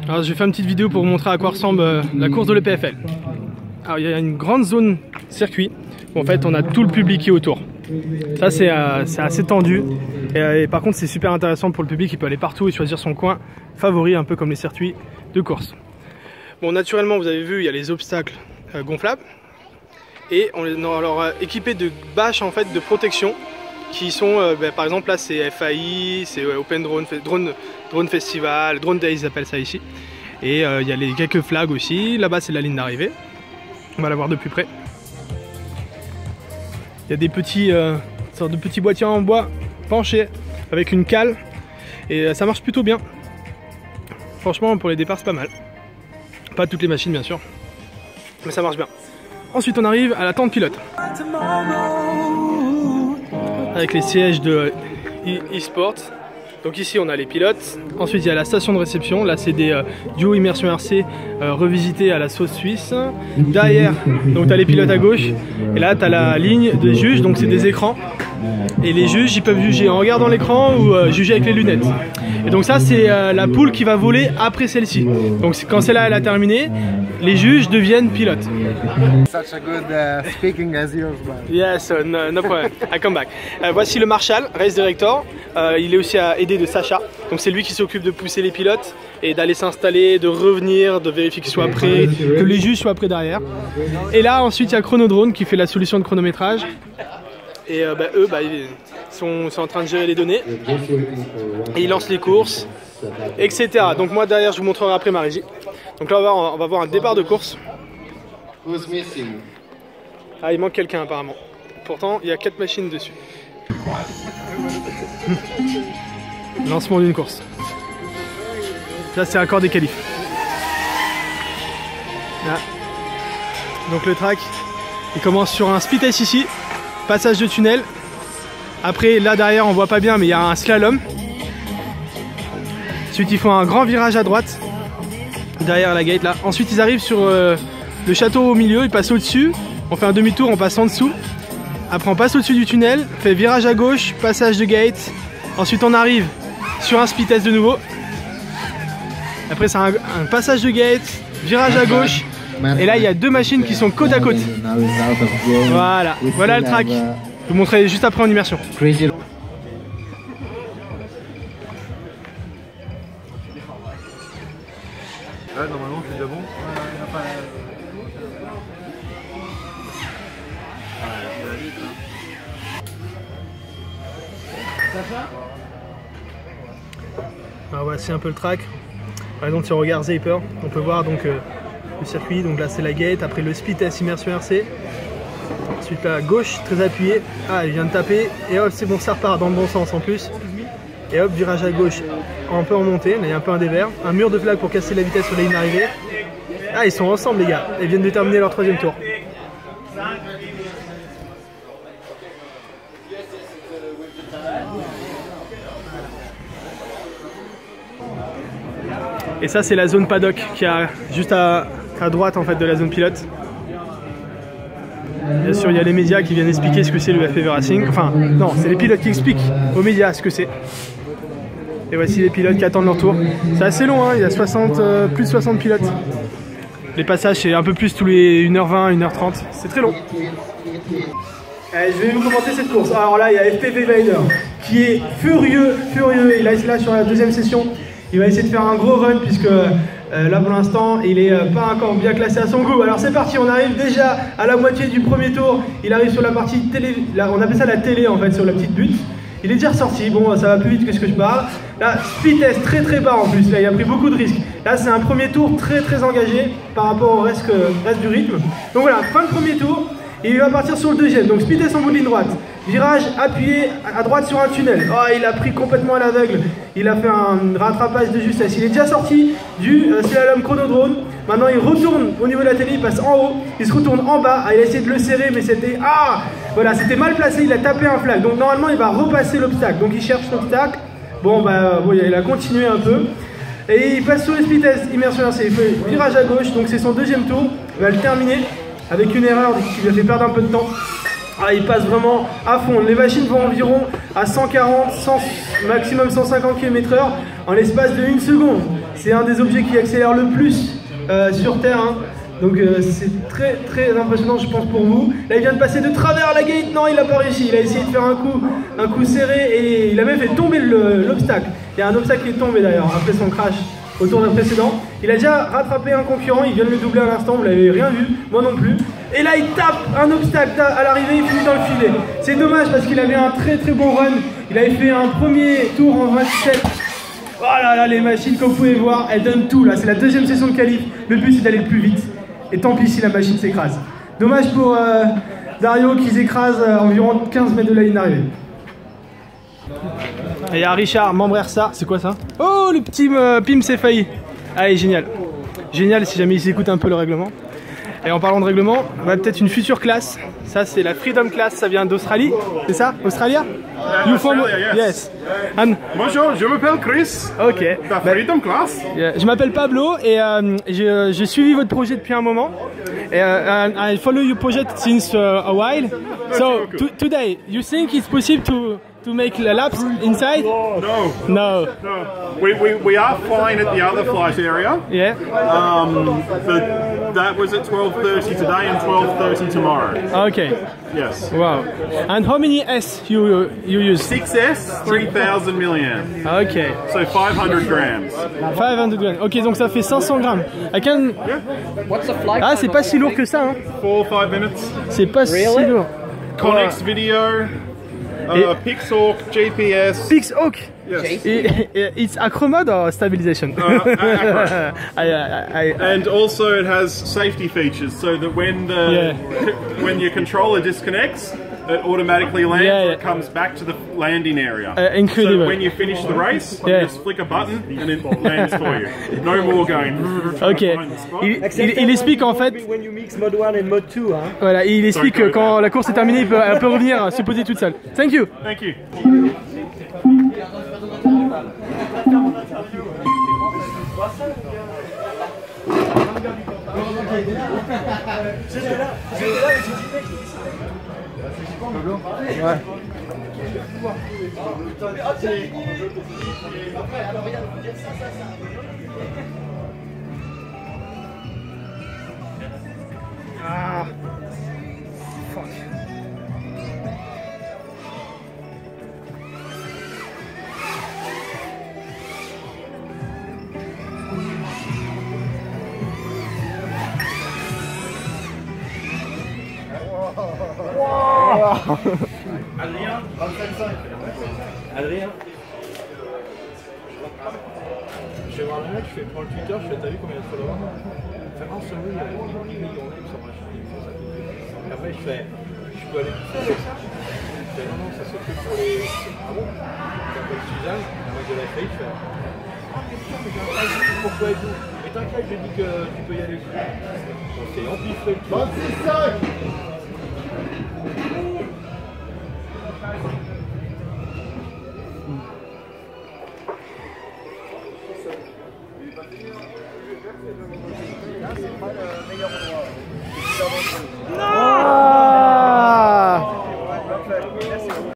Alors je vais faire une petite vidéo pour vous montrer à quoi ressemble la course de l'EPFL. Alors il y a une grande zone circuit où en fait on a tout le public qui est autour. Ça c'est assez tendu et par contre c'est super intéressant pour le public, il peut aller partout et choisir son coin favori, un peu comme les circuits de course. Bon, naturellement vous avez vu il y a les obstacles gonflables et on leur a équipé de bâches en fait de protection qui sont par exemple là c'est FAI, c'est Open Drone Festival, Drone Days ils appellent ça ici, et il y a quelques flags aussi. Là-bas c'est la ligne d'arrivée, on va la voir de plus près. Il y a des petits sortes de petits boîtiers en bois penchés avec une cale et ça marche plutôt bien. Franchement pour les départs c'est pas mal. Pas toutes les machines bien sûr, mais ça marche bien. Ensuite on arrive à la tente pilote avec les sièges de e-sport. Donc ici on a les pilotes, ensuite il y a la station de réception, là c'est des duos immersion RC revisités à la sauce suisse. Derrière, donc tu as les pilotes à gauche, et là tu as la ligne des juges, donc c'est des écrans. Et les juges ils peuvent juger en regardant l'écran ou juger avec les lunettes. Et donc ça c'est la poule qui va voler après celle-ci. Donc quand celle-là elle a terminé, les juges deviennent pilotes. Such a good speaking as yours, man. Yes, no problem. I come back. Voici le Marshall, Race Director. Il est aussi aidé de Sacha. Donc c'est lui qui s'occupe de pousser les pilotes et d'aller s'installer, de revenir, de vérifier qu'ils soient prêts, que les juges soient prêts derrière. Et là ensuite il y a Chronodrone qui fait la solution de chronométrage. Et eux ils sont en train de gérer les données. Et ils lancent les courses, etc. Donc moi derrière je vous montrerai après ma régie. Donc là on va voir un départ de course. Ah il manque quelqu'un apparemment. Pourtant il y a 4 machines dessus. Lancement d'une course. Là c'est encore des qualifs. Là. Donc le track il commence sur un speed test ici. Passage de tunnel. Après là derrière on voit pas bien mais il y a un slalom. Ensuite ils font un grand virage à droite. Derrière la gate là. Ensuite ils arrivent sur le château au milieu, ils passent au-dessus. On fait un demi-tour, on passe en dessous. Après on passe au-dessus du tunnel, fait virage à gauche, passage de gate. Ensuite on arrive sur un speed test de nouveau. Après c'est un passage de gate, virage à gauche. Et là il y a 2 machines qui sont côte à côte. Voilà, voilà le track. Je vous montrerai juste après en immersion. Crazy. Là, normalement, c'est déjà bon. Alors voici un peu le track. Par exemple si on regarde Zaper, on peut voir donc le circuit. Donc là c'est la gate, après le speed test immersion RC. Ensuite la gauche très appuyée. Ah il vient de taper et hop c'est bon, ça repart dans le bon sens en plus. Et hop virage à gauche un peu en montée, là il y a un peu un dévers. Un mur de flag pour casser la vitesse sur la ligne d'arrivée. Ah ils sont ensemble les gars, ils viennent de terminer leur 3e tour. Et ça c'est la zone paddock qui est juste à droite en fait de la zone pilote. Bien sûr il y a les médias qui viennent expliquer ce que c'est le FPV Racing. Enfin non, c'est les pilotes qui expliquent aux médias ce que c'est. Et voici les pilotes qui attendent leur tour. C'est assez long hein, il y a plus de 60 pilotes. Les passages c'est un peu plus tous les 1h20, 1h30, c'est très long. Allez, je vais vous commenter cette course. Alors là il y a FPV Vader qui est furieux, il est là sur la 2e session. Il va essayer de faire un gros run puisque là pour l'instant il est pas encore bien classé à son goût. Alors c'est parti, on arrive déjà à la moitié du premier tour. Il arrive sur la partie télé, là, on appelle ça la télé en fait, sur la petite butte. Il est déjà ressorti, bon ça va plus vite que ce que je parle. Là speed test très bas en plus, là il a pris beaucoup de risques. Là c'est un premier tour très engagé par rapport au reste du rythme. Donc voilà, fin de premier tour. Et il va partir sur le 2e, donc speed test en bout de ligne droite. Virage appuyé à droite sur un tunnel. Oh, il a pris complètement à l'aveugle. Il a fait un rattrapage de justesse. Il est déjà sorti du slalom Chronodrone. Maintenant il retourne au niveau de la télé, il passe en haut. Il se retourne en bas. Ah, il a essayé de le serrer mais c'était... Ah voilà, c'était mal placé, il a tapé un flag. Donc normalement il va repasser l'obstacle. Donc il cherche l'obstacle. Bon bah il a continué un peu. Et il passe sur le speed test immersion RC. Il fait virage à gauche, donc c'est son 2e tour. Il va le terminer avec une erreur qui lui a fait perdre un peu de temps. Ah, il passe vraiment à fond. Les machines vont environ à 140, maximum 150 km/h. en l'espace de 1 seconde. C'est un des objets qui accélère le plus sur Terre. Hein. Donc c'est très très impressionnant, je pense, pour vous. Là, il vient de passer de travers la gate. Non, il n'a pas réussi. Il a essayé de faire un coup serré et il a même fait tomber l'obstacle. Il y a un obstacle qui est tombé d'ailleurs après son crash au tour précédent. Il a déjà rattrapé un concurrent, il vient de le doubler à l'instant, vous l'avez rien vu, moi non plus. Et là il tape un obstacle à l'arrivée, il finit dans le filet. C'est dommage parce qu'il avait un très très bon run. Il avait fait un premier tour en 27. Oh là là, les machines comme vous pouvez voir, elles donnent tout là. C'est la deuxième session de qualif. Le but c'est d'aller le plus vite. Et tant pis si la machine s'écrase. Dommage pour Dario qui s'écrase environ 15 mètres de la ligne d'arrivée. Et il y a Richard, membre RSA, c'est quoi ça? Oh, le petit Pim s'est failli. Allez, génial. Génial si jamais il écoute un peu le règlement. Et en parlant de règlement, on a peut-être une future classe. Ça, c'est la Freedom Class, ça vient d'Australie. C'est ça? Australia? Australia, yes. Bonjour, je m'appelle Chris. Ok. La Freedom Class. Je m'appelle Pablo et j'ai suivi votre projet depuis un moment. Et I follow your project since a while. So today, you think it's possible to make laps inside? No. No. No. We are flying at the other flight area. Yeah. But that was at 12:30 today and 12:30 tomorrow. Okay. Yes. Wow. And how many S you use? 6S, 3000 milliamp. Okay. So 500 grams. 500 grams. Ok, donc ça fait 500 grammes. Ah, c'est pas si lourd que ça. Hein. 4 or 5 minutes. C'est pas si lourd. Connex video. Pixhawk, GPS. Pixhawk? Yes. It's acro mode or stabilization? Acro. And also it has safety features so that when your controller disconnects, it automatically lands and it comes back to the landing area. Incredible. So when you finish the race, you just flick a button and it lands for you. No more going. Ok. Il explique en fait. When you mix mode 1 and mode 2, hein. Voilà, il explique que quand la course est terminée, elle peut revenir se poser toute seule. Thank you. Thank you. Ouais. Ah. Fuck. Adrien. Adrien. Je vais voir le mec, je fais prendre le Twitter, je fais t'as vu combien de followers? Il fait sur lui, il y a 10 millions de sur machin, il fait ça. Et après je fais, je peux aller tout seul avec ça? Il fait non, non, ça se fait pour les. Ah bon? J'appelle Suzanne, la mec de la feuille, je fais. Ah bien sûr, mais j'ai un cas, pourquoi et tout? Mais t'inquiète, je dis que tu peux y aller. On s'est amplifié le truc. Non!